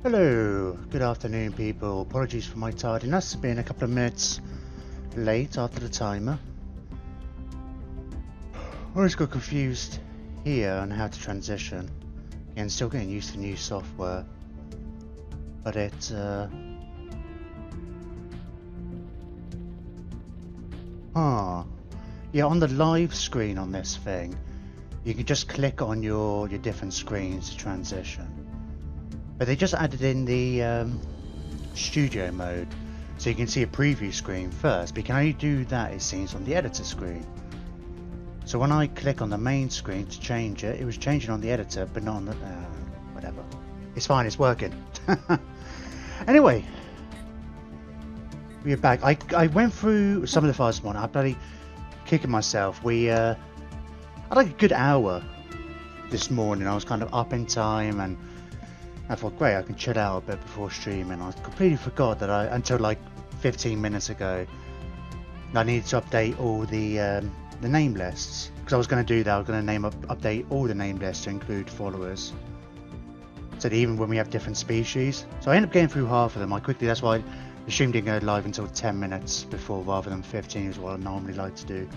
Hello, good afternoon people. Apologies for my tardiness, being a couple of minutes late after the timer. I always got confused here on how to transition. Again, still getting used to new software. But yeah, on the live screen on this thing, you can just click on your different screens to transition. But they just added in the studio mode, so you can see a preview screen first, but you can only do that, it seems, on the editor screen. So when I click on the main screen to change it, it was changing on the editor, but not on the... whatever. It's fine, it's working. Anyway, we're back. I went through some of the files this morning. I'm bloody kicking myself. We had like a good hour this morning. I was kind of up in time, and I thought, great, I can chill out a bit before streaming. I completely forgot that until like 15 minutes ago, I needed to update all the name lists. Because I was going to do that, I was going to update all the name lists to include followers. So that even when we have different species. So I ended up getting through half of them. That's why the stream didn't go live until 10 minutes before rather than 15 is what I normally like to do.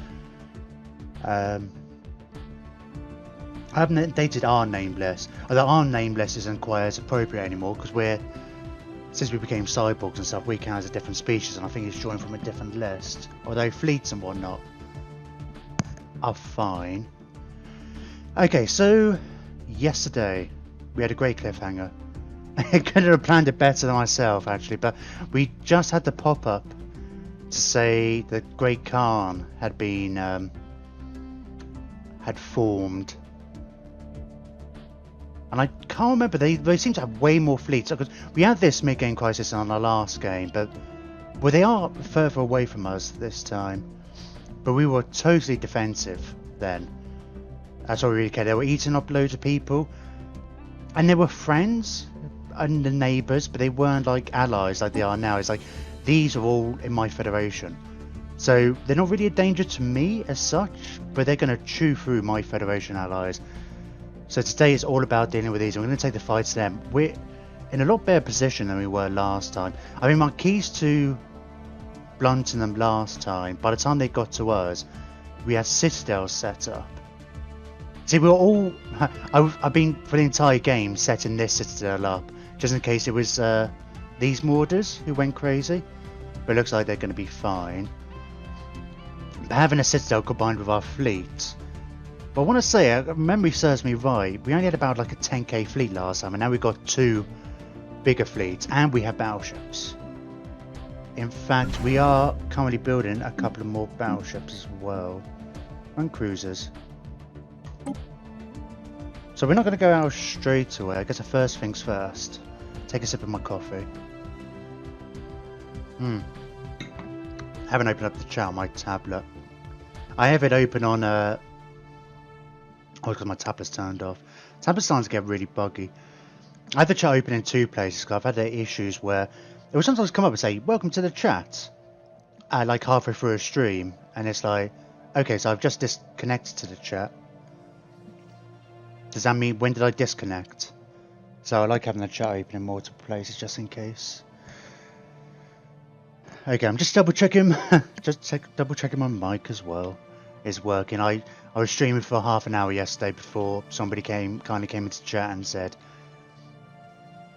I haven't updated our name list, although our name list isn't quite as appropriate anymore because since we became cyborgs and stuff, we count as a different species, and I think it's joined from a different list. Although fleets and whatnot are fine. Okay, so yesterday we had a great cliffhanger. I couldn't have planned it better than myself actually, but we just had the pop-up to say that Great Khan had been had formed. And I can't remember, they seem to have way more fleets. Because we had this mid-game crisis on our last game, but they are further away from us this time. But we were totally defensive then. That's all we really cared. They were eating up loads of people. And they were friends and the neighbours, but they weren't like allies like they are now. It's like, these are all in my federation. So they're not really a danger to me as such, but they're going to chew through my federation allies. So today it's all about dealing with these. I'm going to take the fight to them. We're in a lot better position than we were last time. I mean, my keys to blunting them last time, by the time they got to us, we had citadels set up. See, we were all... I've been, for the entire game, setting this citadel up, just in case it was these Mordors who went crazy. But it looks like they're going to be fine. But having a citadel combined with our fleet... But I want to say, if memory serves me right, we only had about like a 10k fleet last time, and now we've got 2 bigger fleets, and we have battleships. In fact, we are currently building a couple of more battleships as well, and cruisers. So we're not going to go out straight away. I guess the first things first. Take a sip of my coffee. Haven't opened up the chat on my tablet. I have it open on because my tablet's turned off. Tablet's starting to get really buggy. I have the chat open in 2 places because I've had the issues where it will sometimes come up and say, welcome to the chat, like halfway through a stream, and it's like, okay, so I've just disconnected to the chat. Does that mean, when did I disconnect? So I like having the chat open in multiple places just in case. Okay, I'm just double checking, double checking my mic as well is working. I was streaming for half an hour yesterday before somebody kindly came into chat and said,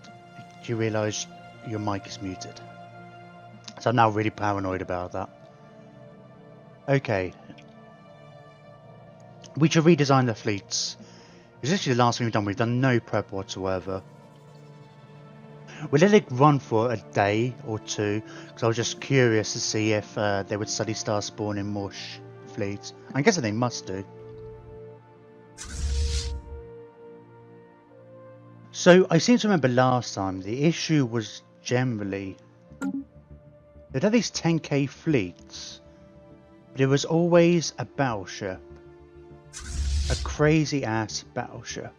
do you realise your mic is muted? So I'm now really paranoid about that. Okay. We should redesign the fleets. It's literally the last thing we've done. We've done no prep whatsoever. We let it run for a day or 2 because I was just curious to see if they would suddenly start spawning more fleets. I'm guessing they must do. So I seem to remember last time the issue was generally they had these 10k fleets, but it was always a battleship, a crazy ass battleship.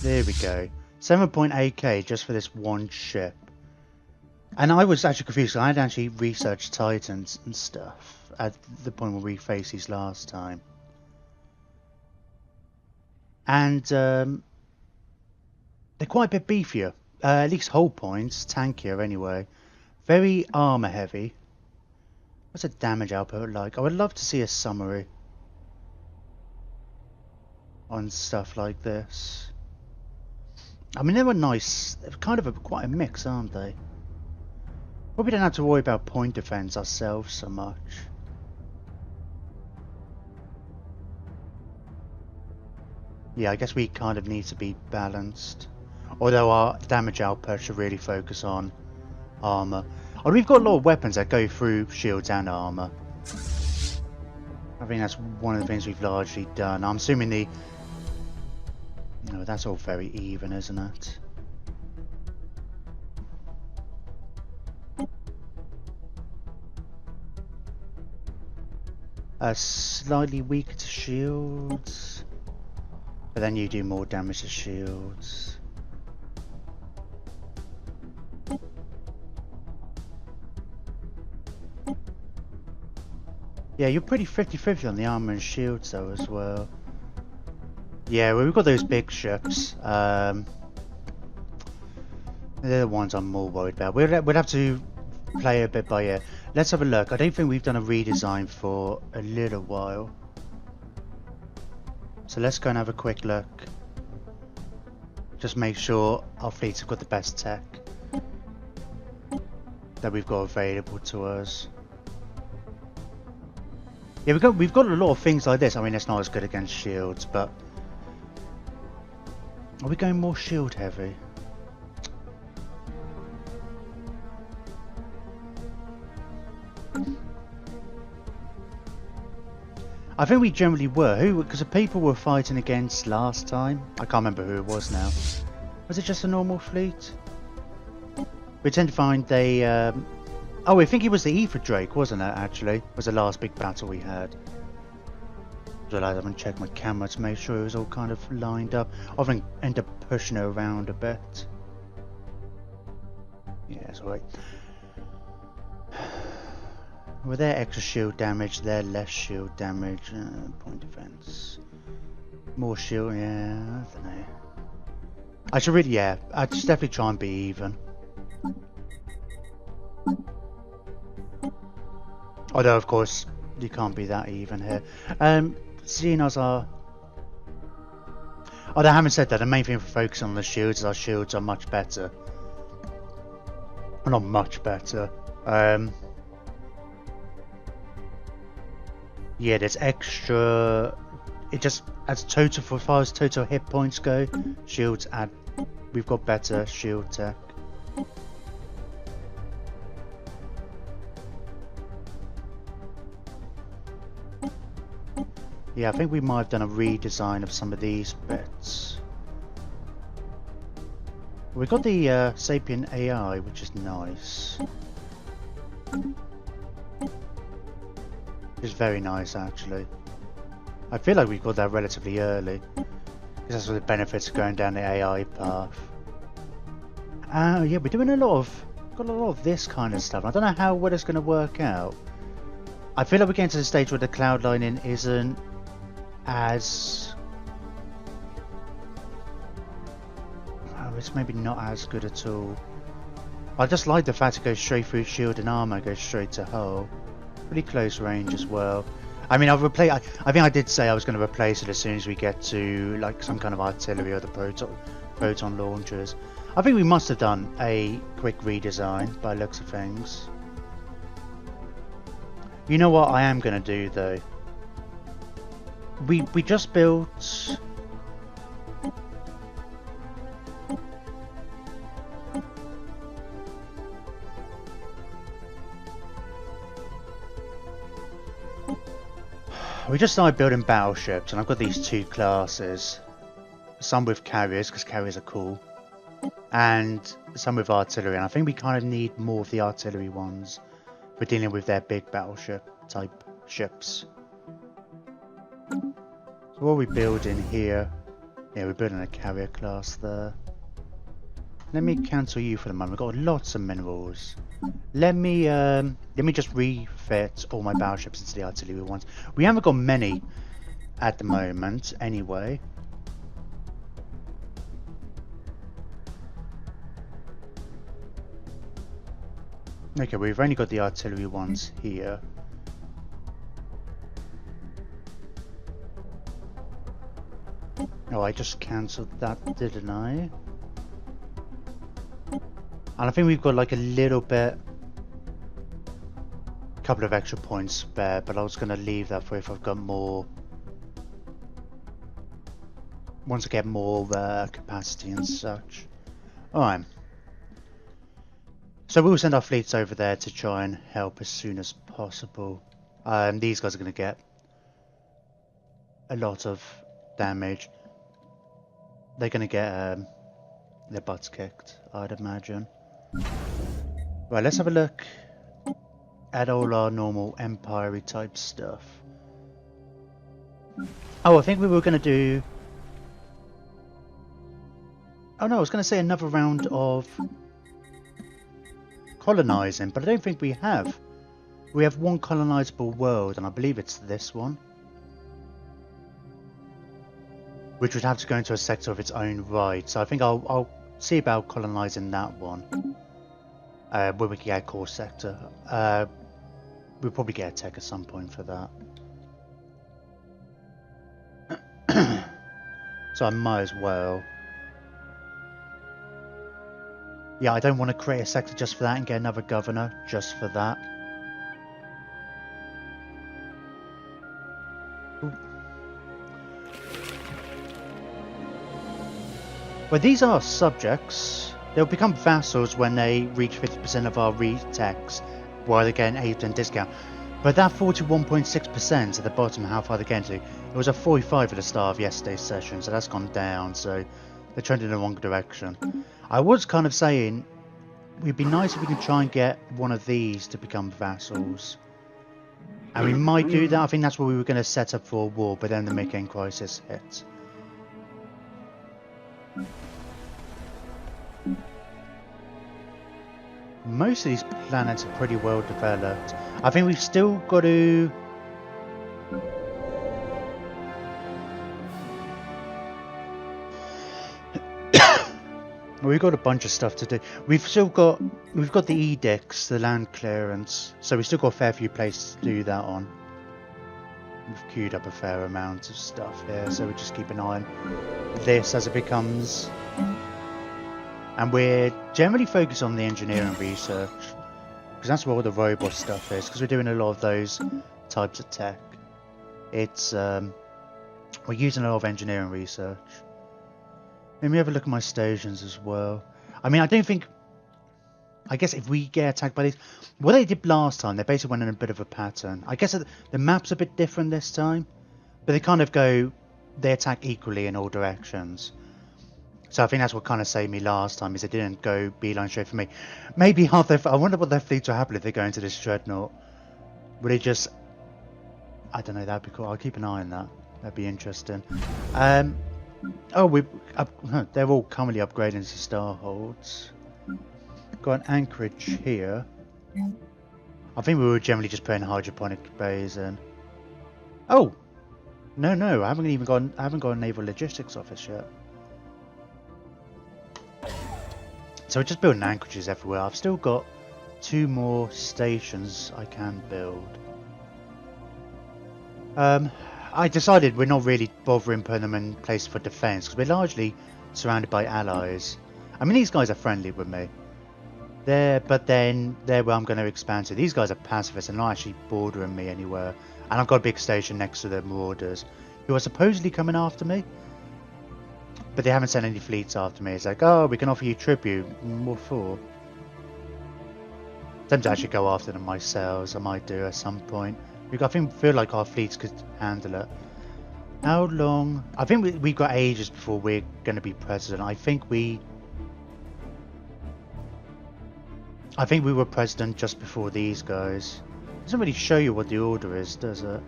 There we go, 7.8k just for this one ship. And I was actually confused. I had actually researched Titans and stuff at the point where we faced these last time. And they're quite a bit beefier At least hull points, tankier anyway. Very armor heavy. What's a damage output like? I would love to see a summary on stuff like this. I mean, they were nice. They're kind of quite a mix, aren't they? Probably don't have to worry about point defense ourselves so much. Yeah, I guess we kind of need to be balanced. Although our damage output should really focus on armor. Oh, we've got a lot of weapons that go through shields and armor. I think that's one of the things we've largely done. I'm assuming the... No, that's all very even, isn't it? Slightly weaker to shields. But then you do more damage to shields. Yeah, you're pretty 50-50 on the armor and shields though as well. Yeah, well, we've got those big ships. They're the ones I'm more worried about. We'll have to play a bit by ear. Let's have a look. I don't think we've done a redesign for a little while. So let's go and have a quick look. Just make sure our fleets have got the best tech that we've got available to us. Yeah, we've got a lot of things like this. I mean, it's not as good against shields, but are we going more shield heavy? I think we generally were. Who? Because the people we're fighting against last time, I can't remember who it was now. Was it just a normal fleet? We tend to find they. Oh, I think it was the Ether Drake, wasn't it? Actually, was the last big battle we had. I haven't checked my camera to make sure it was all kind of lined up. I often end up pushing it around a bit. Yeah, it's alright. With their extra shield damage, their less shield damage. Point defense. More shield, yeah, I don't know. I should really, yeah, I'd just definitely try and be even. Although, of course, you can't be that even here. Seeing as our... Although I haven't said that, the main thing for focusing on the shields is our shields are much better. Well, not much better. Yeah, there's extra... It just adds total, for as far as total hit points go, shields add... We've got better shield tech. Yeah, I think we might have done a redesign of some of these bits. We've got the Sapien AI, which is nice. It's very nice, actually. I feel like we got that relatively early. Because that's what the benefits of going down the AI path. Yeah, we're doing a lot of... Got a lot of this kind of stuff. I don't know how well it's going to work out. I feel like we're getting to the stage where the cloud lining isn't as... Oh, it's maybe not as good at all. I just like the fact it goes straight through shield and armor, goes straight to hull. Pretty close range as well. I mean, I've replaced. I think I did say I was going to replace it as soon as we get to like some kind of artillery or the proton launchers. I think we must have done a quick redesign by looks of things. You know what I am going to do though? We just built. We just started building battleships, and I've got these two classes. Some with carriers, because carriers are cool, and some with artillery. And I think we kind of need more of the artillery ones for dealing with their big battleship type ships. So what are we building here? Yeah, we're building a carrier class there. Let me cancel you for the moment. We've got lots of minerals. Let me just refit all my battleships into the artillery ones. We haven't got many at the moment, anyway. Okay, we've only got the artillery ones here. Oh, I just cancelled that, didn't I? And I think we've got like a little bit, couple of extra points spare, but I was going to leave that for if I've got more, once I get more capacity and such. Alright. So we'll send our fleets over there to try and help as soon as possible. These guys are going to get a lot of damage. They're going to get their butts kicked, I'd imagine. Right, let's have a look at all our normal Empire-y type stuff. Oh, I think we were going to do... Oh no, I was going to say another round of colonizing, but I don't think we have. We have one colonizable world, and I believe it's this one. Which would have to go into a sector of its own right, so I think I'll see about colonizing that one. When we can get a core sector. We'll probably get a tech at some point for that. So I might as well. Yeah, I don't want to create a sector just for that and get another governor just for that. Ooh. Well, these are subjects. They'll become vassals when they reach 50% of our re-tax, while they get an 8% discount. But that 41.6% at the bottom, how far they're getting to, it was a 45 at the start of yesterday's session, so that's gone down, so they're trending in the wrong direction. I was kind of saying, it'd be nice if we can try and get one of these to become vassals. And we might do that. I think that's what we were going to set up for a war, but then the Mechanic crisis hit. Most of these planets are pretty well developed. I think we've still got to... We've got a bunch of stuff to do. We've got the edicts, the land clearance, so we've still got a fair few places to do that on. We've queued up a fair amount of stuff here, so we just keep an eye on this as it becomes. And we're generally focused on the engineering research, because that's where all the robot stuff is, because we're doing a lot of those types of tech. It's we're using a lot of engineering research. Let me have a look at my stations as well. I mean, I don't think... I guess if we get attacked by these... What they did last time, they basically went in a bit of a pattern. I guess the map's a bit different this time. But they kind of go... They attack equally in all directions. So I think that's what kind of saved me last time, is they didn't go beeline straight for me. Maybe half their... I wonder what their fleets will happen if they go into this dreadnought. Would they just... I don't know, that'd be cool. I'll keep an eye on that. That'd be interesting. Oh, they're all currently upgrading to starholds. Got an anchorage here. I think we were generally just putting hydroponic bays in. Oh, no, I haven't got a naval logistics office yet. So we're just building anchorages everywhere. I've still got 2 more stations I can build. I decided we're not really bothering putting them in place for defense, because we're largely surrounded by allies. I mean, these guys are friendly with me. But then they're where I'm going to expand to. These guys are pacifists and not actually bordering me anywhere. And I've got a big station next to the Marauders, who are supposedly coming after me. But they haven't sent any fleets after me. It's like, oh, we can offer you tribute. What for? Time to actually go after them myself. I might do at some point. I feel like our fleets could handle it. How long? I think we've got ages before we're going to be president. I think we were president just before these guys. It doesn't really show you what the order is, does it?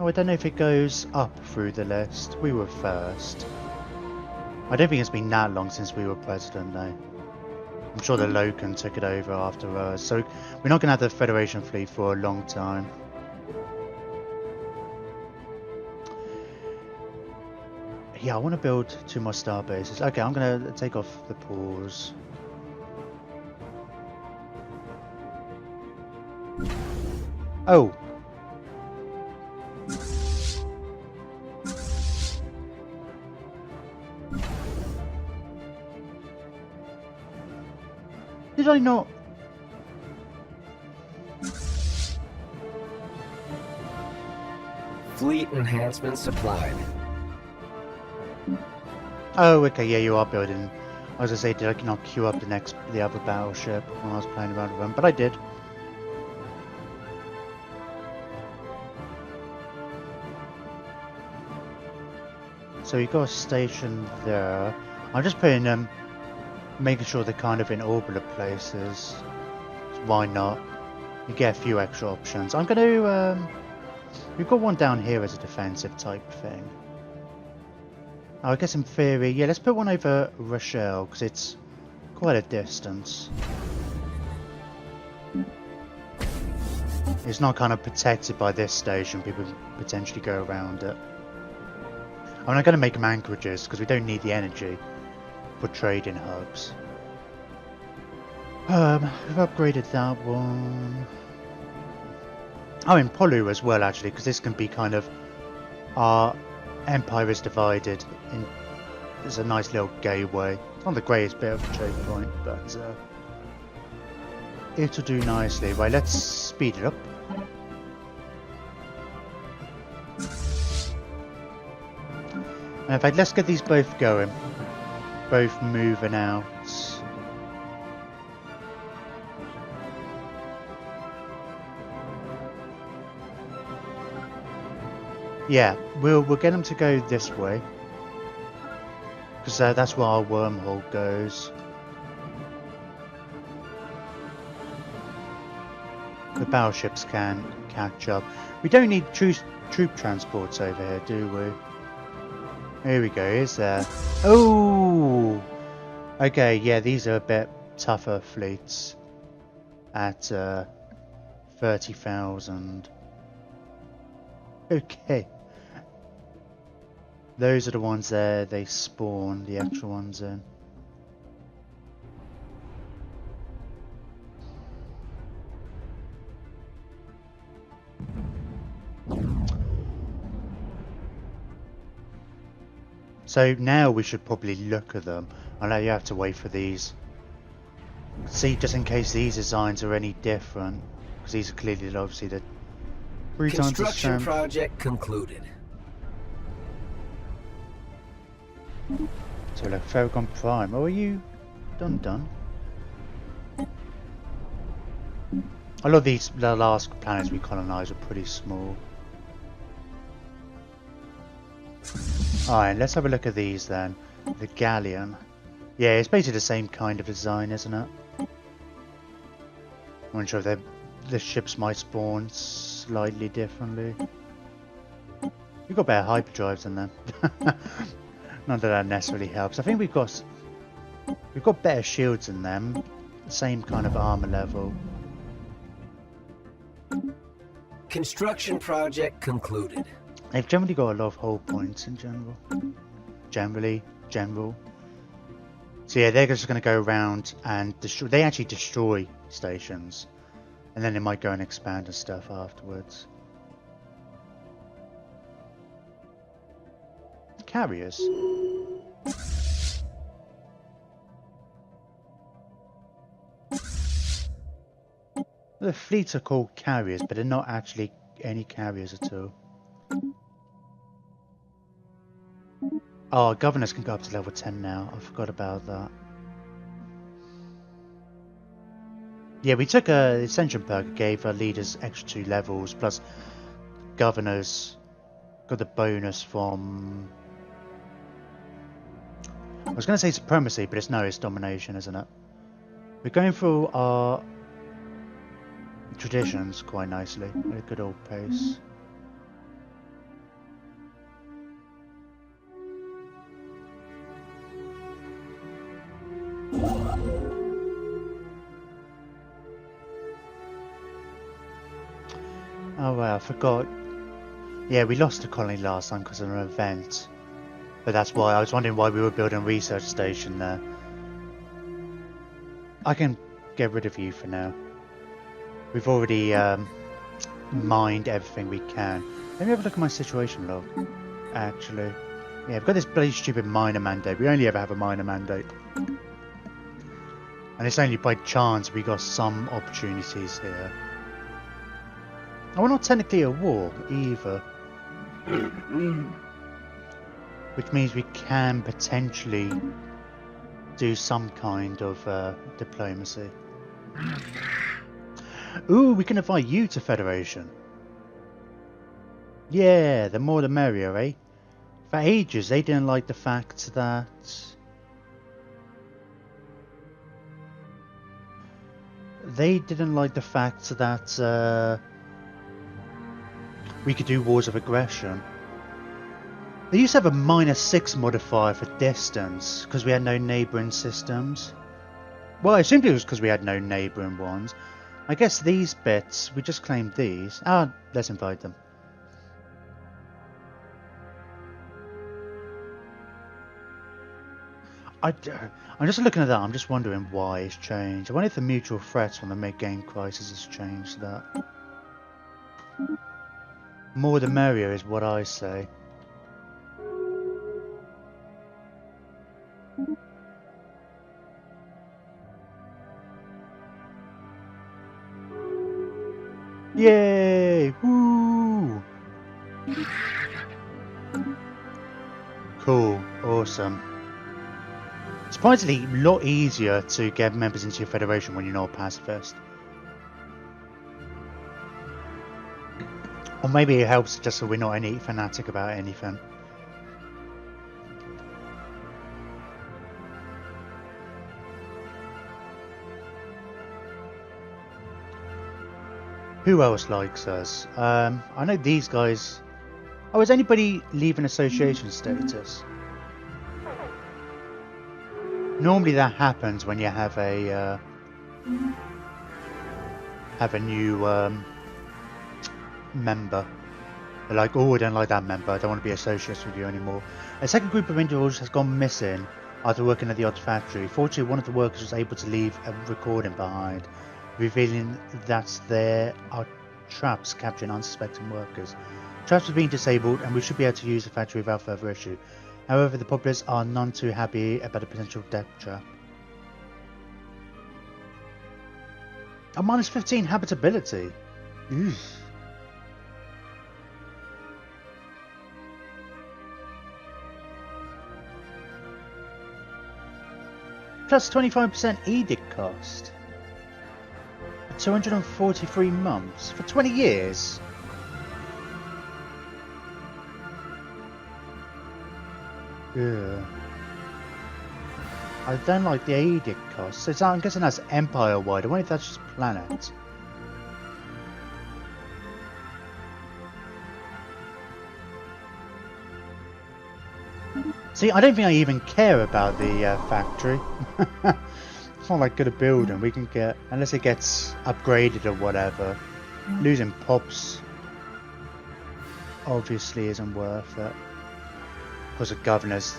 Oh, I don't know if it goes up through the list. We were first. I don't think it's been that long since we were president, though. I'm sure the Loken took it over after us, so we're not going to have the Federation fleet for a long time. Yeah, I want to build 2 more star bases. Okay, I'm going to take off the pause. Oh. Did I not? Fleet enhancement supplied. Oh, okay, yeah, you are building. I was gonna say, did I not queue up the other battleship when I was playing around with them? But I did. So you got a station there. I'm just putting them, making sure they're kind of in orbital places. Why not? You get a few extra options. I'm gonna, we've got one down here as a defensive type thing. I guess in theory, yeah, let's put one over Rochelle, because it's quite a distance. It's not kind of protected by this station, people can potentially go around it. I'm not going to make them anchorages, because we don't need the energy for trading hubs. We've upgraded that one. Oh, in Polu as well, actually, because this can be kind of our Empire is divided. There's a nice little gateway. It's not the greatest bit of a trade point, but it'll do nicely. Right, let's speed it up. And in fact, let's get these both going. Both moving out. Yeah, we'll get them to go this way. Because that's where our wormhole goes. The battleships can catch up. We don't need troop transports over here, do we? Here we go, is there? Oh! Okay, yeah, these are a bit tougher fleets. At 30,000. Okay. Those are the ones there, they spawn the actual ones in. So now we should probably look at them. I know you have to wait for these. See, just in case these designs are any different. Because these are clearly, obviously, the 3 times the Construction strength. project concluded. So like Ferragon Prime, oh, are you done? A lot of these, the last planets we colonised are pretty small. Alright, let's have a look at these then. The Galleon. Yeah, it's basically the same kind of design, isn't it? I'm not sure if the ships might spawn slightly differently. We've got better hyperdrives than them. Not that necessarily helps. I think we've got better shields than them. Same kind of armor level. Construction project concluded. They've generally got a lot of hull points in general. General. So yeah, they're just going to go around and destroy. They actually destroy stations, and then they might go and expand and stuff afterwards. Carriers. The fleets are called carriers, but they're not actually any carriers at all. Oh, governors can go up to level 10 now. I forgot about that. Yeah, we took a Ascension perk, gave our leaders extra 2 levels, plus governors got the bonus from... I was going to say supremacy, but it's domination, isn't it? We're going through our traditions quite nicely at a good old pace. Oh well, I forgot. Yeah, we lost a colony last time because of an event. But that's why I was wondering why we were building a research station there. I can get rid of you for now. We've already mined everything we can. Let me have a look at my situation log. Actually, yeah, I've got this bloody stupid miner mandate. We only ever have a miner mandate, and it's only by chance we got some opportunities here. And we're not technically at war either, which means we can potentially do some kind of diplomacy. Ooh, we can invite you to Federation. Yeah, the more the merrier, eh? For ages, they didn't like the fact that... we could do wars of aggression. They used to have a -6 modifier for distance, because we had no neighbouring systems. Well, I assumed it was because we had no neighbouring ones. I guess these bits, we just claimed these. Ah, let's invite them. I'm just looking at that, I'm just wondering why it's changed. I wonder if the mutual threats from the mid-game crisis has changed that. More the merrier is what I say. Yay! Woo! Cool. Awesome. Surprisingly, a lot easier to get members into your federation when you're not a pacifist. Or maybe it helps just so we're not any fanatic about anything. Who else likes us? I know these guys... Oh, is anybody leaving association status? Normally that happens when you have a new member. They're like, oh, I don't like that member, I don't want to be associated with you anymore. A second group of individuals has gone missing after working at the odd factory. Fortunately, one of the workers was able to leave a recording behind, revealing that there are traps capturing unsuspecting workers. Traps are being disabled and we should be able to use the factory without further issue. However, the populace are none too happy about a potential death trap. A -15 habitability. Eesh. Plus 25% edict cost. 243 months for 20 years. Yeah. I don't like the edict cost. So I'm guessing that's empire wide. I wonder if that's just planet. See, I don't think I even care about the factory. It's not like good a building. We can get, unless it gets upgraded or whatever. Losing pops obviously isn't worth it. Because the governor's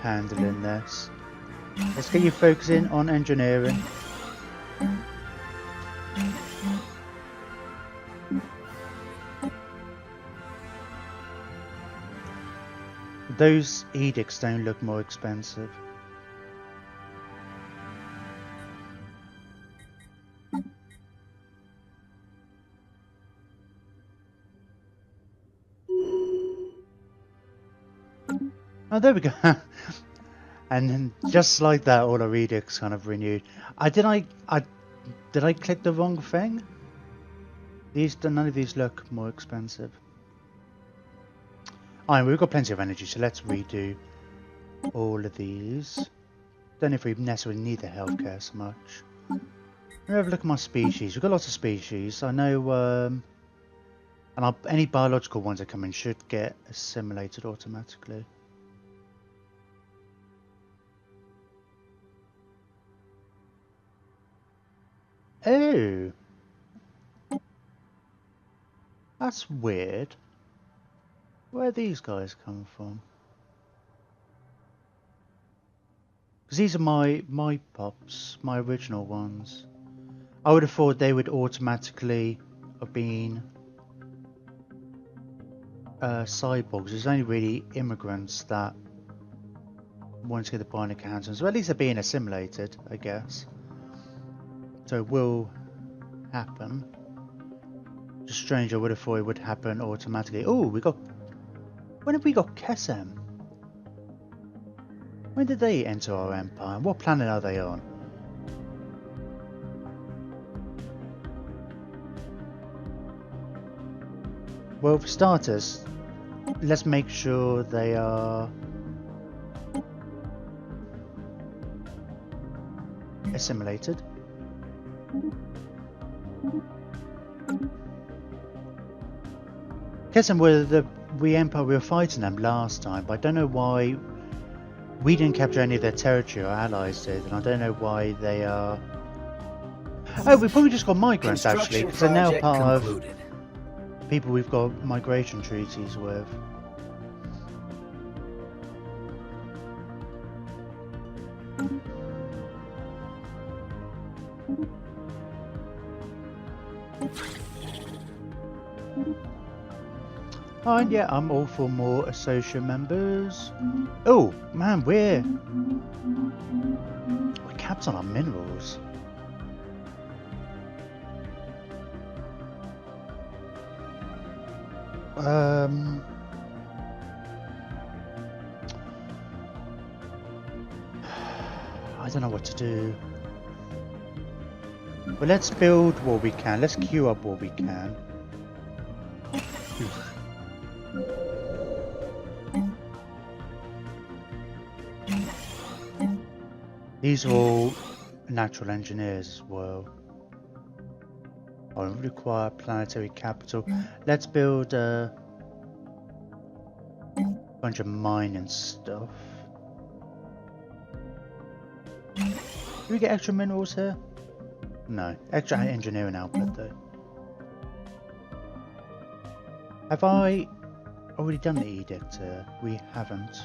handling this. Let's get you focusing on engineering. Those edicts don't look more expensive. Oh, there we go. And then just like that, all our edicts kind of renewed. Did I click the wrong thing? None of these look more expensive. Alright, we've got plenty of energy, so let's redo all of these. Don't know if we necessarily need the healthcare so much. Let me have a look at my species. We've got lots of species. I know, and any biological ones that come in should get assimilated automatically. Oh, that's weird. Where are these guys coming from? Because these are my pops, my original ones. I would have thought they would automatically have been cyborgs. It's only really immigrants that want to get the bionic hands on. So at least they're being assimilated, I guess. So it will happen. Just strange, I would have thought it would happen automatically. Oh, we got... When have we got Kesem? When did they enter our empire? What planet are they on? Well, for starters, let's make sure they are assimilated. Kesem were the Empire, we were fighting them last time, but I don't know why we didn't capture any of their territory, our allies did, and I don't know why they are... Oh, we probably just got migrants actually, because they're now part of people we've got migration treaties with. Oh, and yeah, I'm all for more associate members. Oh, man, we're capped on our minerals. I don't know what to do. Well, let's build what we can. Let's queue up what we can. These are all natural engineers as well. I don't require planetary capital. Let's build a bunch of mining stuff. Do we get extra minerals here? No. Extra engineering output though. Have I already done the edict here? We haven't.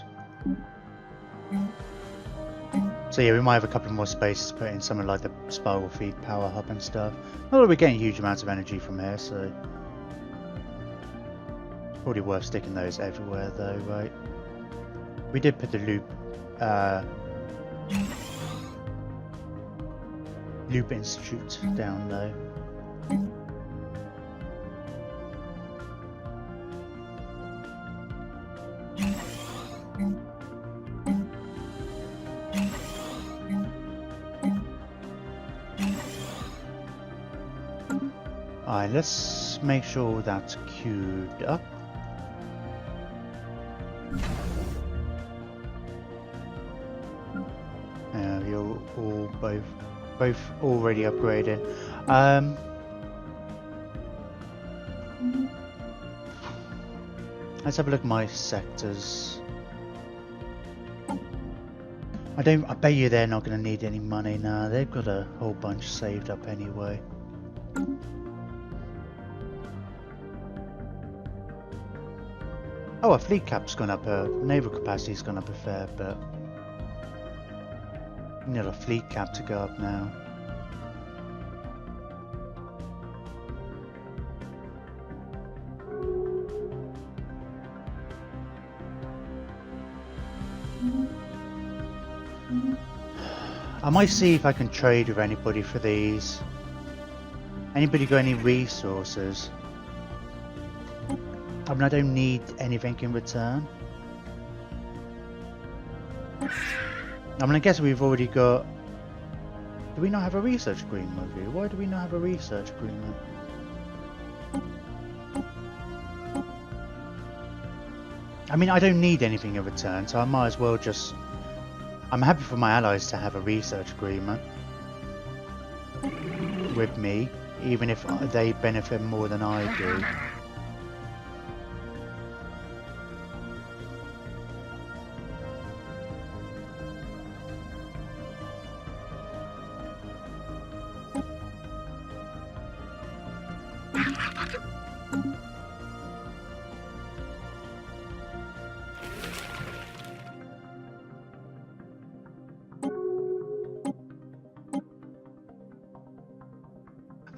So yeah, we might have a couple more spaces to put in something like the spiral feed power hub and stuff. Not that we're getting huge amounts of energy from here, so probably worth sticking those everywhere though, right? We did put the Loop Institute down though. Alright, let's make sure that's queued up. You're all both already upgraded. Let's have a look at my sectors. I bet you they're not going to need any money now. They've got a whole bunch saved up anyway. Oh, our fleet cap's gone up, naval capacity's gone up a fair bit. We need a fleet cap to go up now. I might see if I can trade with anybody for these. Anybody got any resources? I mean, I don't need anything in return. I mean, I guess we've already got... Do we not have a research agreement with you? Why do we not have a research agreement? I mean, I don't need anything in return, so I might as well just... I'm happy for my allies to have a research agreement with me, even if they benefit more than I do.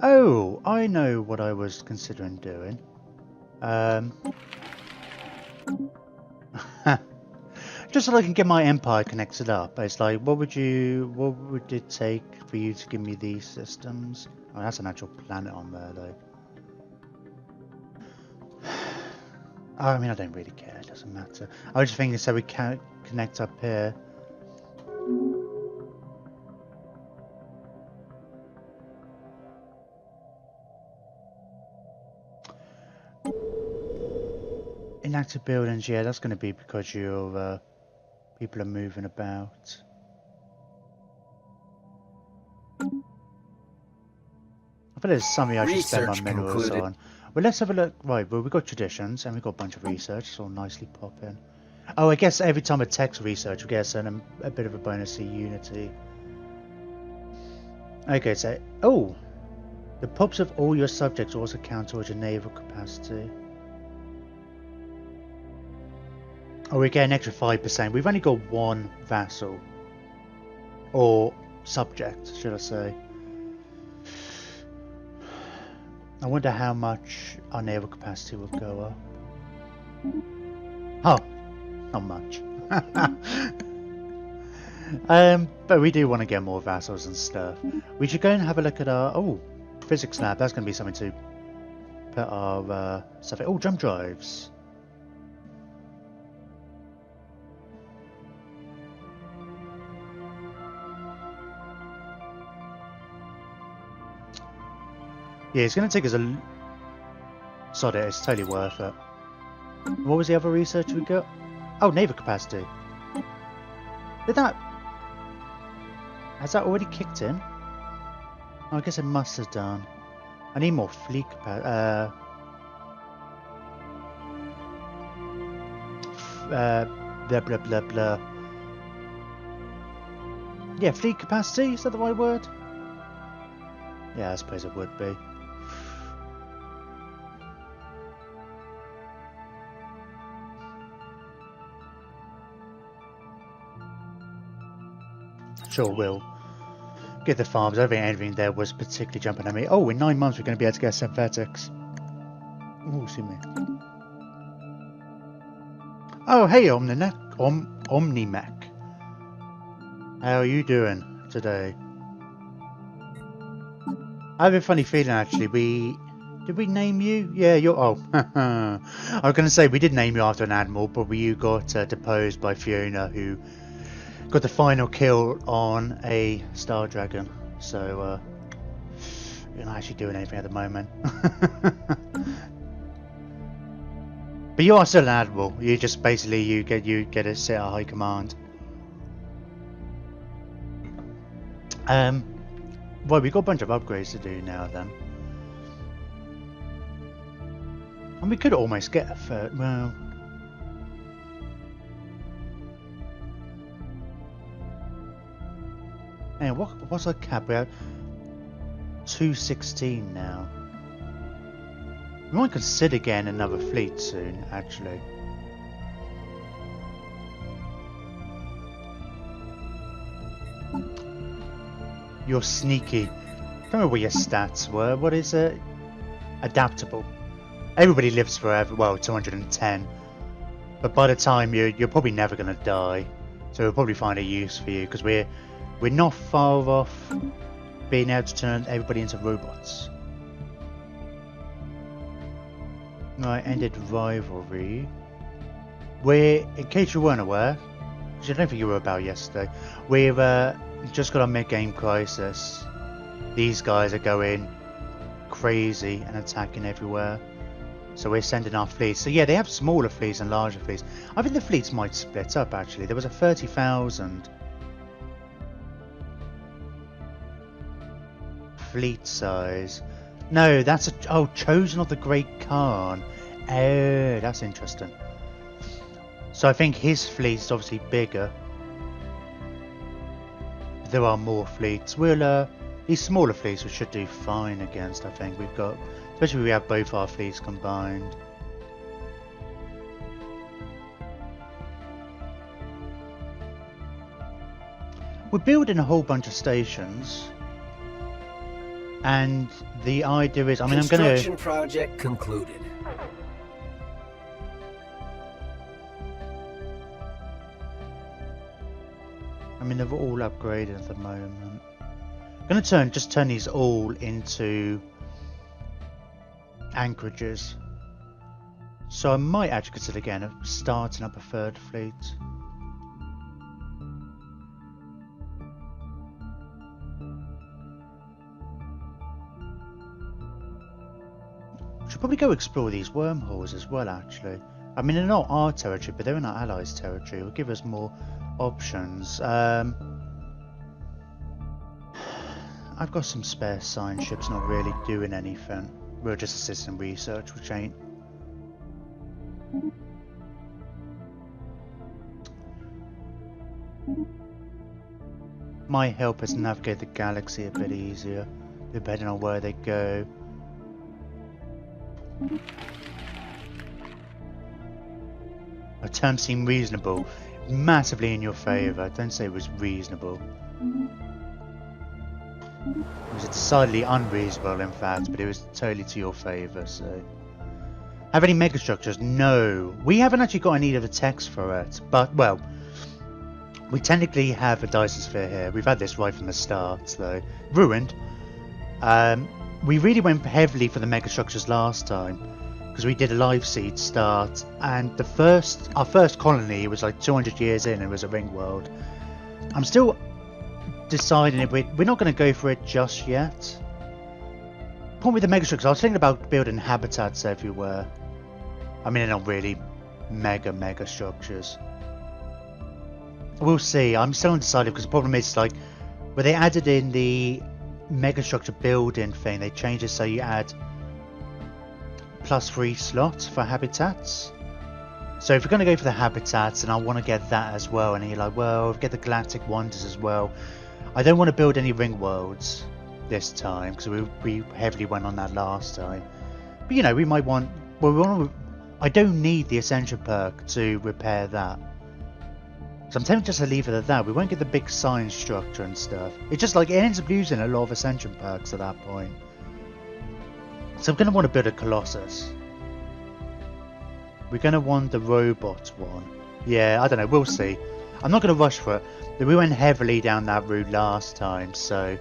Oh, I know what I was considering doing. Just so I can get my empire connected up. It's like, what would it take for you to give me these systems? Oh, that's an actual planet on there, though. Oh, I mean, I don't really care. It doesn't matter. I was just thinking, so we can't connect up here. Inactive buildings, yeah, that's going to be because your people are moving about. I feel there's something I should spend my minerals on. Well, let's have a look. Right, well, we've got traditions and we've got a bunch of research. It's all nicely popping. Oh, I guess every time a text research, we get a bit of a bonus to unity. Okay, so oh, the pops of all your subjects also count towards your naval capacity. Oh, we get an extra 5%. We've only got one vassal. Or subject, should I say. I wonder how much our naval capacity will go up. Oh, not much. But we do want to get more vassals and stuff. We should go and have a look at our... Oh, physics lab. That's going to be something to put our stuff in. Oh, jump drives. Yeah, it's going to take us a... Sod it, it's totally worth it. What was the other research we got? Oh, naval capacity. Did that... Has that already kicked in? Oh, I guess it must have done. I need more fleet capacity. Blah, blah, blah, blah. Yeah, fleet capacity? Is that the right word? Yeah, I suppose it would be. Sure will. Get the farms. I don't think anything there was particularly jumping at me. Oh, in 9 months we're going to be able to get synthetics. Oh, see me. Oh, hey, Omnimech. How are you doing today? I have a funny feeling, actually. Did we name you? Yeah, you're... Oh. I was going to say, we did name you after an admiral, but you got deposed by Fiona, who got the final kill on a Star Dragon. So, you're not actually doing anything at the moment. But you are still an admiral. You just basically, you get to sit at high command. Well, we've got a bunch of upgrades to do now then. And we could almost get a third, well... Hey, what's our cap? We're at 216 now. We might consider getting another fleet soon, actually. You're sneaky. I don't know what your stats were. What is it? Adaptable. Everybody lives forever. Well, 210. But by the time you're probably never going to die. So we'll probably find a use for you. Because we're not far off being able to turn everybody into robots. Right, ended rivalry. We're, in case you weren't aware, which I don't think you were about yesterday, we've just got a mid-game crisis. These guys are going crazy and attacking everywhere. So we're sending our fleets. So yeah, they have smaller fleets and larger fleets. I think the fleets might split up actually. There was a 30,000 fleet size. No, that's a... Oh, Chosen of the Great Khan. Oh, that's interesting. So I think his fleet is obviously bigger. There are more fleets. We'll, these smaller fleets we should do fine against, I think. We've got... Especially if we have both our fleets combined. We're building a whole bunch of stations. And the idea is, I mean, Construction project concluded. they're all upgraded at the moment. I'm going to just turn these all into anchorages. So I might actually consider again of starting up a third fleet. Should probably go explore these wormholes as well, actually. I mean, they're not our territory, but they're in our allies' territory. It'll give us more options. I've got some spare science ships not really doing anything. We're just assisting research, which ain't. Might help us navigate the galaxy a bit easier, depending on where they go. Our terms seem reasonable. Massively in your favour. Don't say it was reasonable. It was decidedly unreasonable, in fact, but it was totally to your favour, so... Have any megastructures? No. We haven't actually got any of the text for it, but, well... We technically have a Dyson Sphere here. We've had this right from the start, though. Ruined. We really went heavily for the megastructures last time, because we did a live seed start, and our first colony was like 200 years in, and it was a ring world. I'm still deciding if we're not going to go for it just yet. Point with the megastructures, I was thinking about building habitats everywhere. I mean, they're not really mega structures. We'll see. I'm still undecided because the problem is, like, where they added in the megastructure building thing, they changed it so you add +3 slots for habitats. So if we're going to go for the habitats, and I want to get that as well, and you're like, well, get the galactic wonders as well. I don't want to build any ring worlds this time because we heavily went on that last time. But you know, we might want. Well, we want to. I don't need the ascension perk to repair that. So I'm tempted just to leave it at that. We won't get the big science structure and stuff. It's just like it ends up using a lot of ascension perks at that point. So I'm going to want to build a Colossus. We're going to want the robot one. Yeah, I don't know. We'll see. I'm not going to rush for it. We went heavily down that route last time, so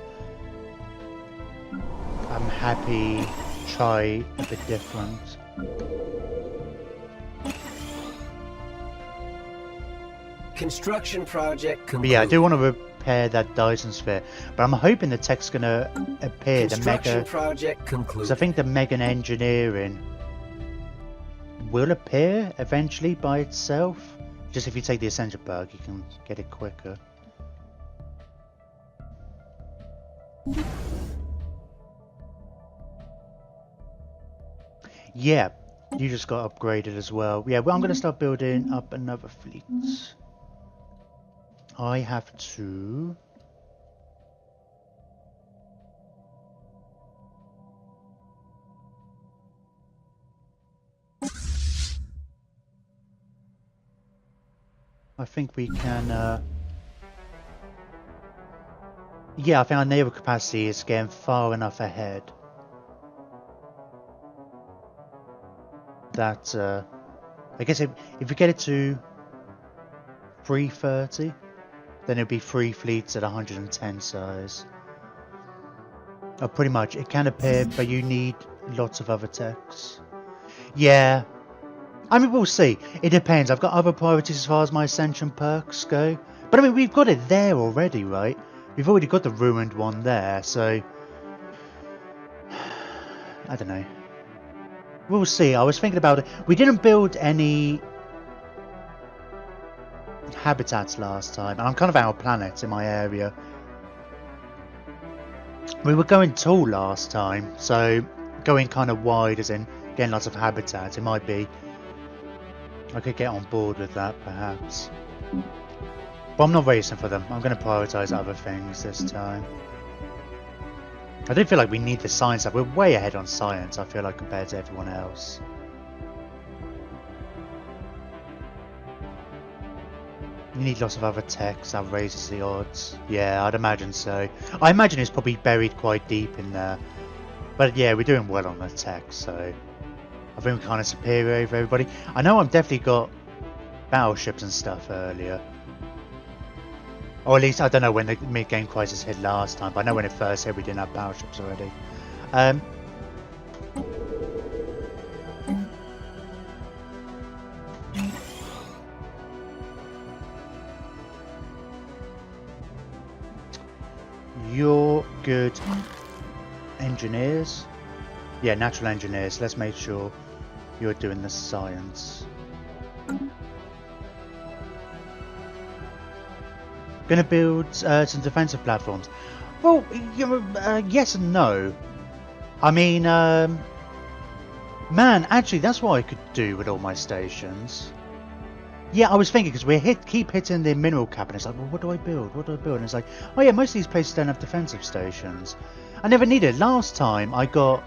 I'm happy to try a bit different. Construction project complete. But yeah, I do want to repair that Dyson Sphere, but I'm hoping the tech's going to appear. Construction project concluded. Because I think the Mega Engineering will appear eventually by itself. Just if you take the Ascension perk, you can get it quicker. Yeah, you just got upgraded as well. Yeah, well, I'm going to start building up another fleet. I have to... I think we can... Yeah, I think our naval capacity is getting far enough ahead that I guess if we get it to 330, then it'll be 3 fleets at 110 size. Pretty much, it can appear, but you need lots of other techs. Yeah, I mean, we'll see. It depends. I've got other priorities as far as my Ascension perks go. But I mean, we've got it there already, right? We've already got the ruined one there, so... I don't know. We'll see. I was thinking about it. We didn't build any habitats last time, and I'm kind of out of planets in my area. We were going tall last time, so going kind of wide as in getting lots of habitats, it might be... I could get on board with that, perhaps. But I'm not racing for them. I'm going to prioritise other things this time. I don't feel like we need the science stuff. We're way ahead on science, I feel like, compared to everyone else. You need lots of other techs, that raises the odds. Yeah, I'd imagine so. I imagine it's probably buried quite deep in there. But yeah, we're doing well on the tech, so I think we're kind of superior over everybody. I know I've definitely got battleships and stuff earlier. Or at least, I don't know when the mid-game crisis hit last time, but I know when it first hit we didn't have battleships already. You're good engineers. Yeah, natural engineers. Let's make sure you're doing the science. Gonna build some defensive platforms. Well, you know, yes and no. I mean, man, actually, that's what I could do with all my stations. Yeah, I was thinking, because we keep hitting the mineral cap, and it's like, well, what do I build? What do I build? And it's like, oh yeah, most of these places don't have defensive stations. I never needed. Last time I got,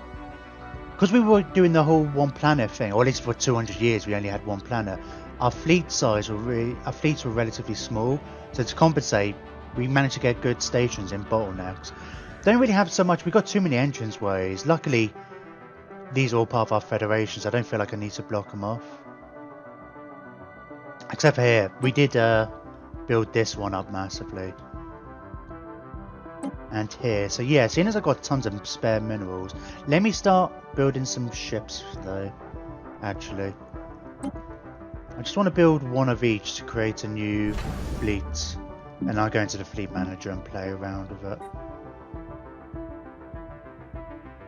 because we were doing the whole one planet thing, or at least for 200 years we only had one planet. Our fleet size our fleets were relatively small, so to compensate, we managed to get good stations in bottlenecks. Don't really have so much. We got too many entranceways. Luckily, these are all part of our federations. I don't feel like I need to block them off. Except for here, we did build this one up massively. And here, so yeah, seeing as I've got tons of spare minerals, let me start building some ships though, actually. I just want to build one of each to create a new fleet. And I'll go into the fleet manager and play around with it.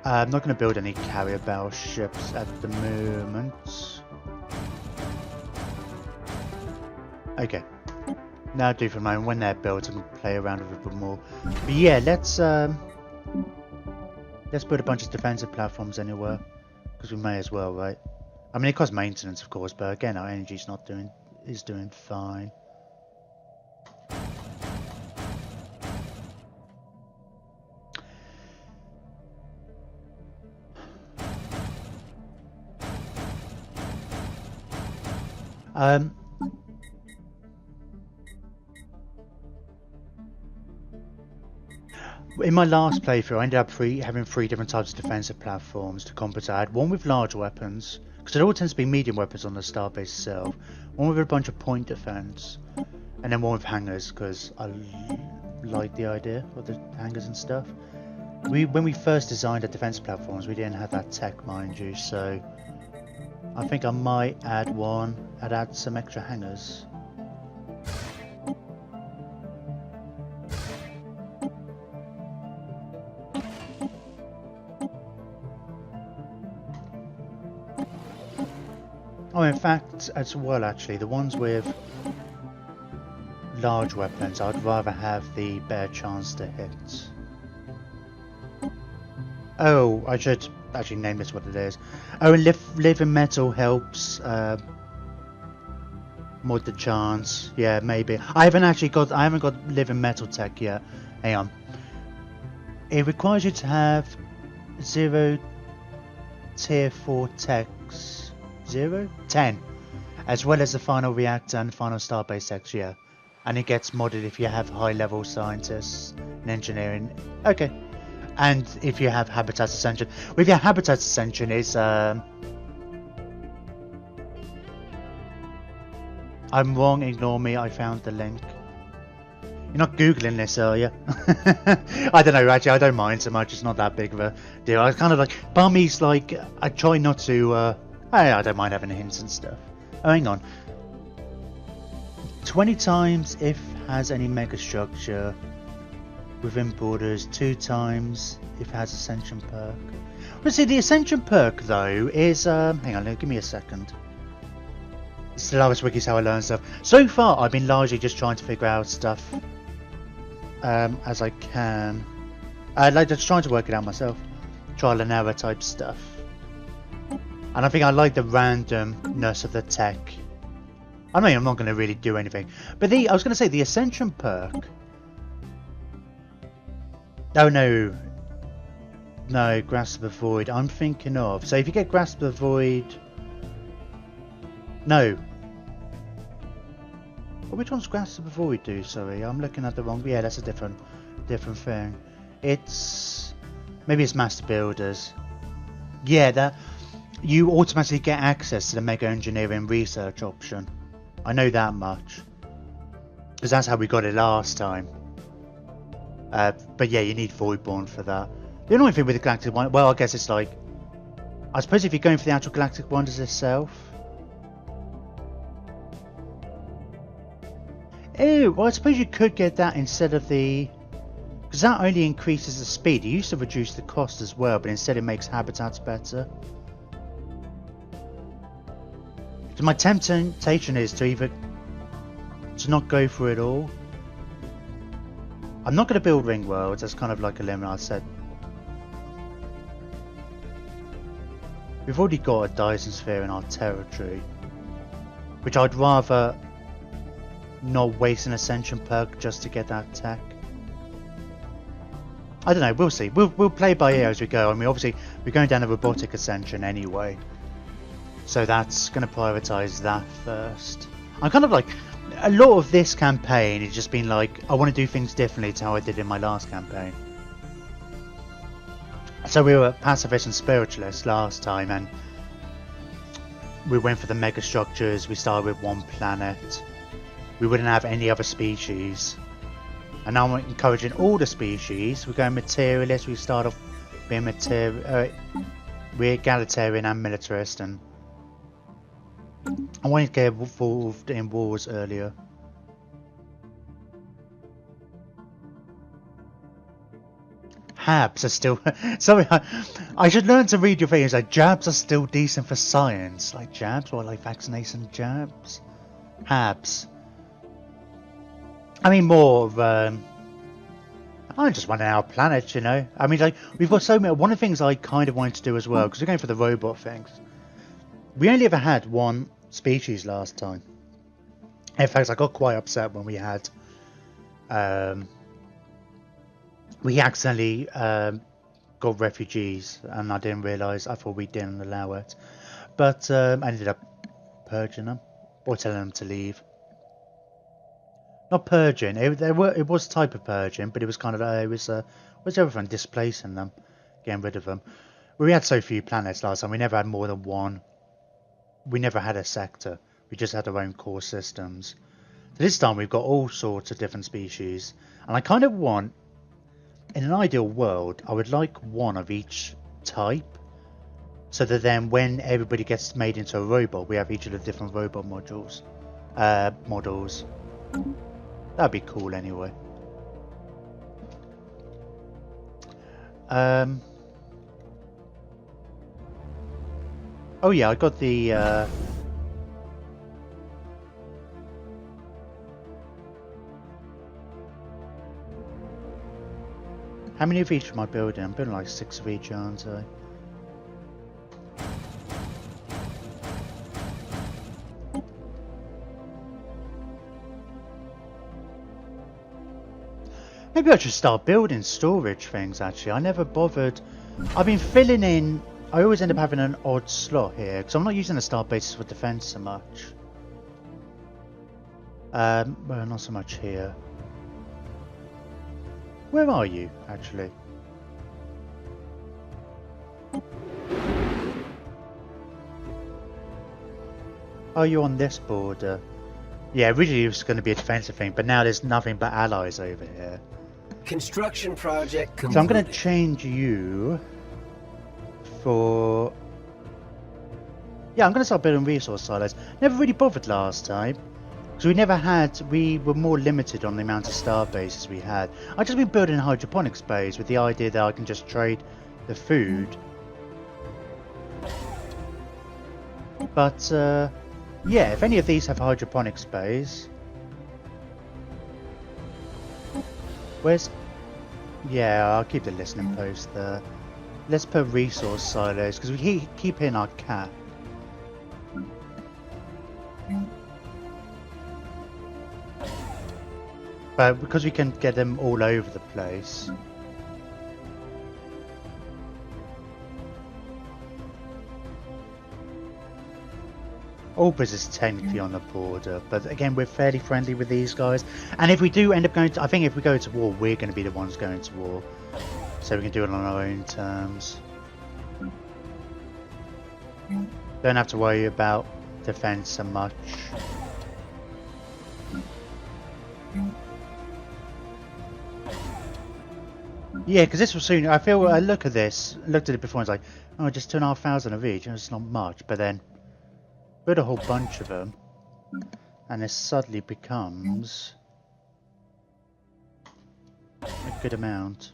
I'm not going to build any carrier battleships at the moment. Okay. Now do for the moment. When they're built, I can play around with it a bit more. But yeah, let's build a bunch of defensive platforms anywhere, because we may as well, right? I mean, it costs maintenance, of course, but again, our energy's is doing fine. In my last playthrough, I ended up having three different types of defensive platforms to compensate. I had one with large weapons, because it all tends to be medium weapons on the starbase itself. One with a bunch of point defense, and then one with hangars, because I like the idea of the hangars and stuff. When we first designed the defense platforms, we didn't have that tech, mind you, so I think I might add some extra hangars. Oh, in fact, as well, actually, the ones with large weapons, I'd rather have the better chance to hit. Oh, I should actually name this what it is. Oh, and live in metal helps mod the chance. Yeah, maybe. I haven't got live in metal tech yet. Hang on. It requires you to have 0 tier 4 techs. 10, as well as the final reactor and final starbase techs, yeah. And it gets modded if you have high level scientists and engineering. Okay. And if you have habitat ascension. With your habitat ascension is I'm wrong, ignore me, I found the link. You're not googling this, are you? I don't know, actually, I don't mind so much, it's not that big of a deal. I kind of like, Barmy's like, I try not to I don't mind having hints and stuff. Oh, hang on. 20 times if has any mega structure within borders, 2 times if has ascension perk. Well, see, the ascension perk though is hang on, give me a second. Stellaris Wiki is how I learn stuff. So far, I've been largely just trying to figure out stuff as I can. Like just trying to work it out myself, trial and error type stuff. And I think I like the randomness of the tech. I mean, I'm not going to really do anything. But I was going to say, the Ascension perk. Oh no. No, Grasp the Void. I'm thinking of. So if you get Grasp the Void. No. which one's constructive before we do? Sorry, I'm looking at the wrong. Yeah, that's a different thing. It's maybe it's master builders. Yeah, that you automatically get access to the mega engineering research option. I know that much because that's how we got it last time. But yeah, you need Voidborn for that. The annoying thing with the Galactic Wonders, well, I guess it's like, I suppose if you're going for the actual Galactic Wonders itself. Oh, well, I suppose you could get that instead of the, because that only increases the speed. It used to reduce the cost as well, but instead it makes habitats better. So my temptation is to either to not go for it all. I'm not going to build ring worlds. That's kind of like a limit. I said we've already got a Dyson sphere in our territory, which I'd rather not waste an ascension perk just to get that tech. I don't know. We'll see. We'll play by ear as we go. I mean, obviously we're going down a robotic ascension anyway, so that's going to prioritize that first. I'm kind of like, a lot of this campaign has just been like, I want to do things differently to how I did in my last campaign. So we were pacifist and spiritualist last time, and we went for the mega structures. We started with one planet. We wouldn't have any other species, and now I'm encouraging all the species. We're going materialist. We start off being we're egalitarian and militarist, and I wanted to get involved in wars earlier. Habs are still... Sorry, I should learn to read your things. Like, jabs are still decent for science. Like jabs? Or like vaccination jabs? Habs. I mean, more of... I'm just running our planet, you know? I mean, like, we've got so many... One of the things I kind of wanted to do as well, because we're going for the robot things. We only ever had one species last time. In fact, I got quite upset when we had... we accidentally got refugees, and I didn't realise. I thought we didn't allow it. But I ended up purging them, or telling them to leave. Not purging, it was a type of purging, but it was kind of, it was everything, displacing them, getting rid of them. We had so few planets last time, we never had more than one. We never had a sector, we just had our own core systems. So this time we've got all sorts of different species, and I kind of want, in an ideal world, I would like one of each type, so that then when everybody gets made into a robot, we have each of the different robot models. That'd be cool anyway. Oh yeah, I got the how many of each am I building? I'm building like 6 of each, aren't I? Maybe I should start building storage things, actually. I never bothered. I've been filling in... I always end up having an odd slot here, because I'm not using the star bases for defense so much. Well, not so much here. Where are you, actually? Oh, you're on this border. Yeah, originally it was going to be a defensive thing, but now there's nothing but allies over here. Construction project completed. So I'm going to change you for... Yeah, I'm going to start building resource silos. Never really bothered last time, because we were more limited on the amount of star bases we had. I've just been building hydroponics bays with the idea that I can just trade the food. But, yeah, if any of these have hydroponics bays... Where's... Yeah, I'll keep the listening post there. Let's put resource silos, because we keep in our cap. But because we can get them all over the place. Albers is technically on the border, but again, we're fairly friendly with these guys. And if we do end up going to, I think if we go to war, we're going to be the ones going to war. So we can do it on our own terms. Don't have to worry about defense so much. Yeah, because this will soon, I feel, I looked at it before and it's like, oh, just 2,500 of each, it's not much, but then put a whole bunch of them, and it suddenly becomes a good amount.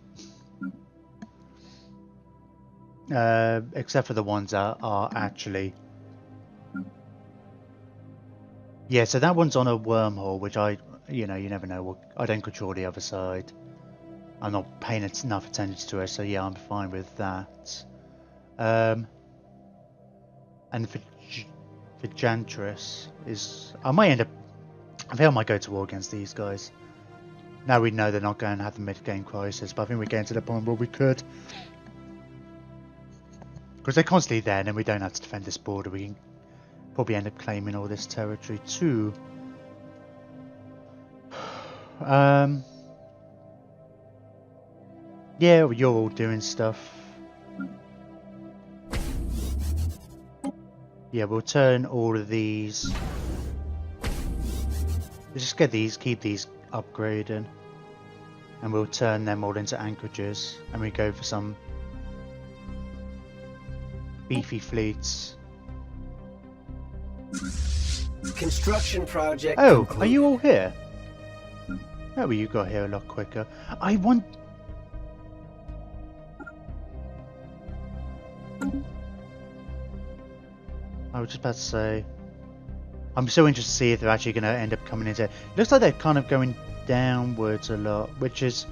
Except for the ones that are actually... Yeah, so that one's on a wormhole, which you never know. I don't control the other side. I'm not paying enough attention to it, so yeah, I'm fine with that. And for Jantris is... I might end up... I think I might go to war against these guys. Now we know they're not going to have the mid-game crisis, but I think we're getting to the point where we could. Because they're constantly there, and then we don't have to defend this border. We can probably end up claiming all this territory too. Yeah, you're all doing stuff. Yeah, we'll turn all of these. We'll just get these, keep these upgrading. And we'll turn them all into anchorages. And we go for some beefy fleets. Construction project. Oh, complete. are you all here? Oh, well, you got here a lot quicker. I was just about to say, I'm so interested to see if they're actually going to end up coming into it. Looks like they're kind of going downwards a lot, which is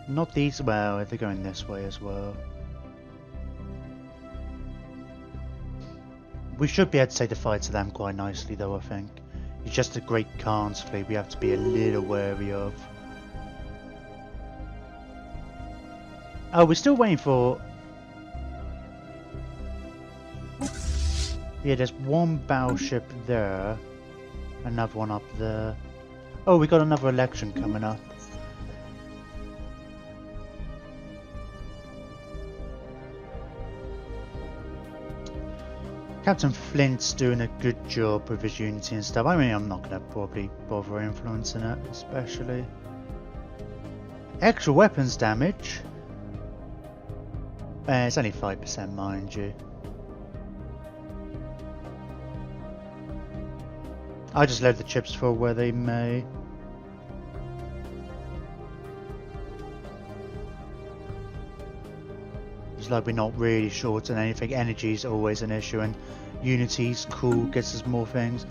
not these. Well, they're going this way as well. We should be able to take the fight to them quite nicely, though, I think. It's just a Great Khan's fleet we have to be a little wary of. Oh, we're still waiting for... Yeah, there's one battleship there. Another one up there. Oh, we got another election coming up. Captain Flint's doing a good job with his unity and stuff. I mean, I'm not going to probably bother influencing it, especially. Extra weapons damage. It's only 5%, mind you. I just load the chips for where they may. It's like we're not really short on anything. Energy is always an issue, and Unity's cool, gets us more things.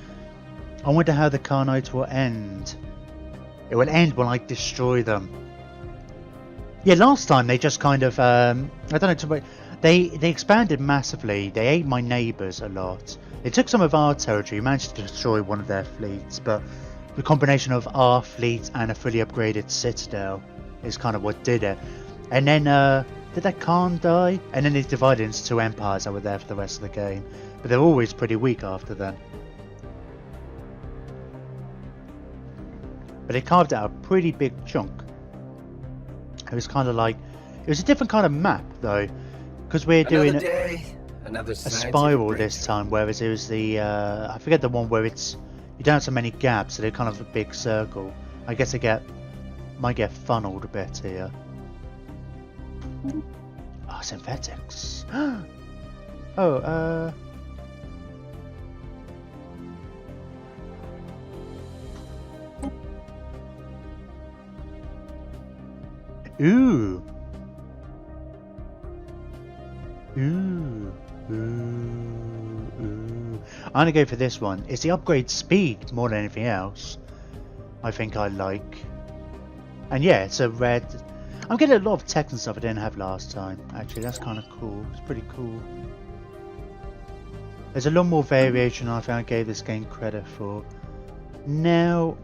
I wonder how the Carnite will end. It will end when I destroy them. Yeah, last time they just kind of, I don't know, they expanded massively. They ate my neighbours a lot. They took some of our territory, managed to destroy one of their fleets, but the combination of our fleet and a fully upgraded citadel is kind of what did it. And then, did that Khan die? And then they divided into two empires that were there for the rest of the game. But they're always pretty weak after then. But they carved out a pretty big chunk. It was kind of like... It was a different kind of map, though. Because we're doing a spiral this time, whereas it was the... I forget the one where it's... You don't have so many gaps, so they're kind of a big circle. I guess they might get funneled a bit here. Oh, synthetics. Oh, Ooh. Ooh. Ooh. Ooh. I'm gonna go for this one. It's the upgrade speed more than anything else. I think I like. And yeah, it's a red. I'm getting a lot of tech and stuff I didn't have last time. Actually, that's kind of cool. It's pretty cool. There's a lot more variation than I think I gave this game credit for. Now,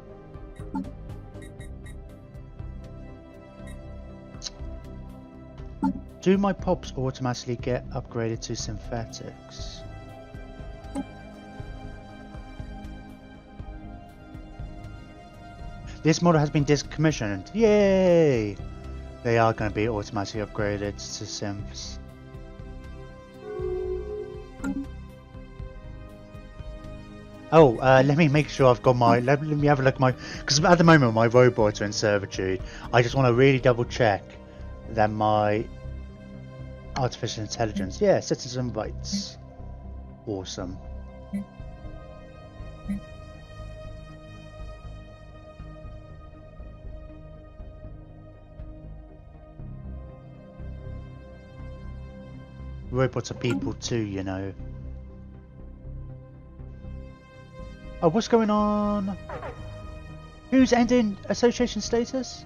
do my pops automatically get upgraded to synthetics? This model has been decommissioned. Yay! They are going to be automatically upgraded to synths. Oh, let me make sure I've got my... Let me have a look at my... Because at the moment my robots are in servitude. I just want to really double check that my artificial intelligence... Yeah, citizen rights. Awesome. Robots are people too, you know. Oh, what's going on? Who's ending association status?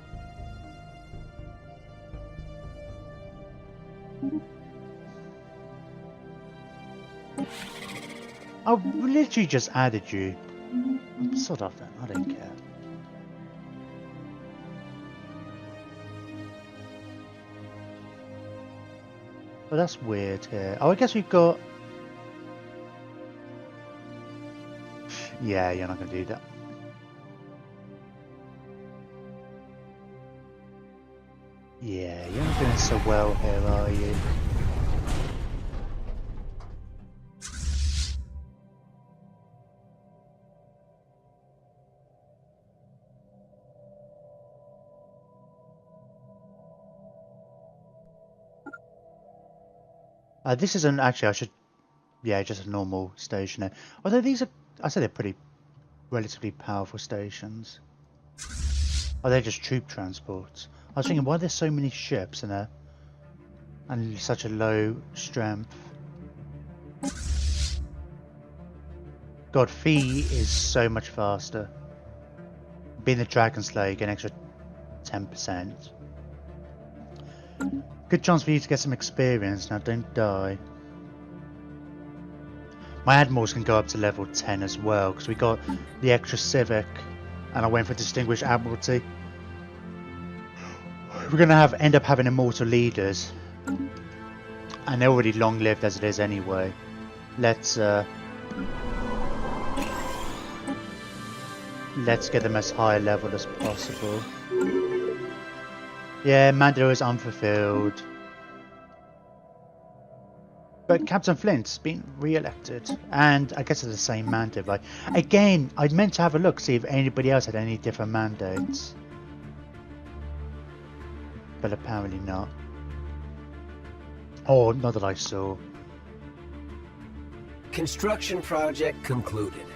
I literally just added you. Sod off then, I don't care. Well, that's weird here. Oh, I guess we've got... Yeah, you're not going to do that. Yeah, you're not doing so well here, are you? This isn't actually, I should... Yeah, just a normal station here. Although these are... I say they're pretty... relatively powerful stations. Oh, they're just troop transports. I was thinking, why are there so many ships in there? And such a low strength. God, Fee is so much faster. Being the Dragon Slayer, you get an extra 10%. Good chance for you to get some experience. Now, don't die. My Admirals can go up to level 10 as well, because we got the extra Civic, and I went for Distinguished Admiralty. We're going to end up having immortal leaders, and they're already long-lived as it is anyway. Let's get them as high a level as possible. Yeah, Mando is unfulfilled. But Captain Flint's been re-elected, and I guess it's the same mandate. Like, again, I meant to have a look, see if anybody else had any different mandates, but apparently not. Oh, not that I saw. Construction project concluded.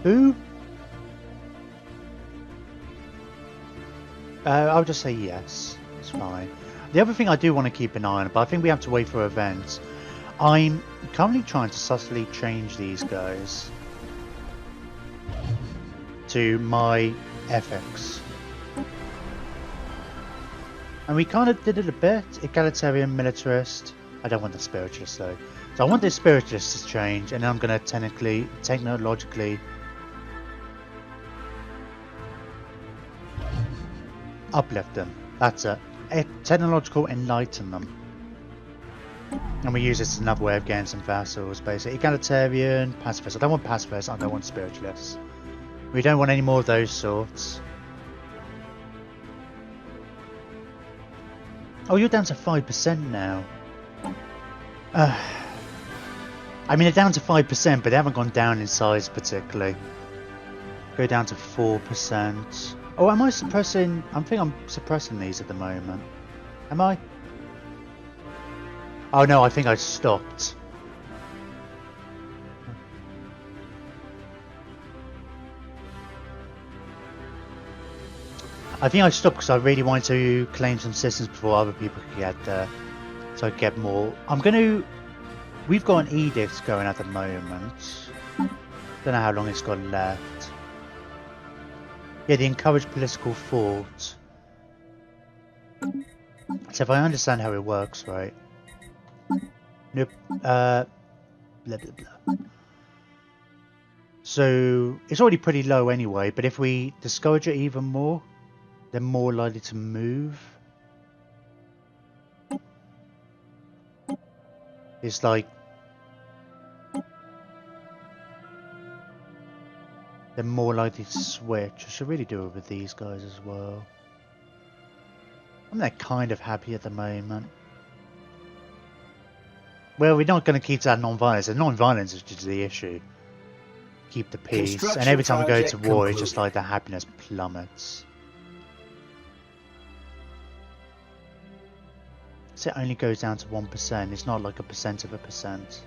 Who? I'll just say yes. It's fine. The other thing I do want to keep an eye on, but I think we have to wait for events. I'm currently trying to subtly change these guys to my ethics. And we kind of did it a bit. Egalitarian, militarist. I don't want the spiritualist though. So I want the spiritualist to change, and then I'm going to technologically uplift them. That's it. Technological enlighten them. And we use this as another way of getting some vassals, basically. Egalitarian, pacifist. I don't want pacifists, I don't want spiritualists. We don't want any more of those sorts. Oh, you're down to 5% now. I mean, they're down to 5%, but they haven't gone down in size particularly. Go down to 4%. Oh, am I suppressing? I think I'm suppressing these at the moment. Am I? Oh no, I think I stopped. I think I stopped because I really wanted to claim some citizens before other people could get there. So I get more. We've got an edict going at the moment. Don't know how long it's got left. Yeah, the encourage political thought. So if I understand how it works, right? Nope. Blah blah blah. So it's already pretty low anyway, but if we discourage it even more, they're more likely to move. It's like they're more likely to switch. I should really do it with these guys as well. They're kind of happy at the moment. Well, we're not going to keep that non-violence. The non-violence is just the issue. Keep the peace. And every time we go to war, it's just like the happiness plummets. So it only goes down to 1%. It's not like a percent of a percent.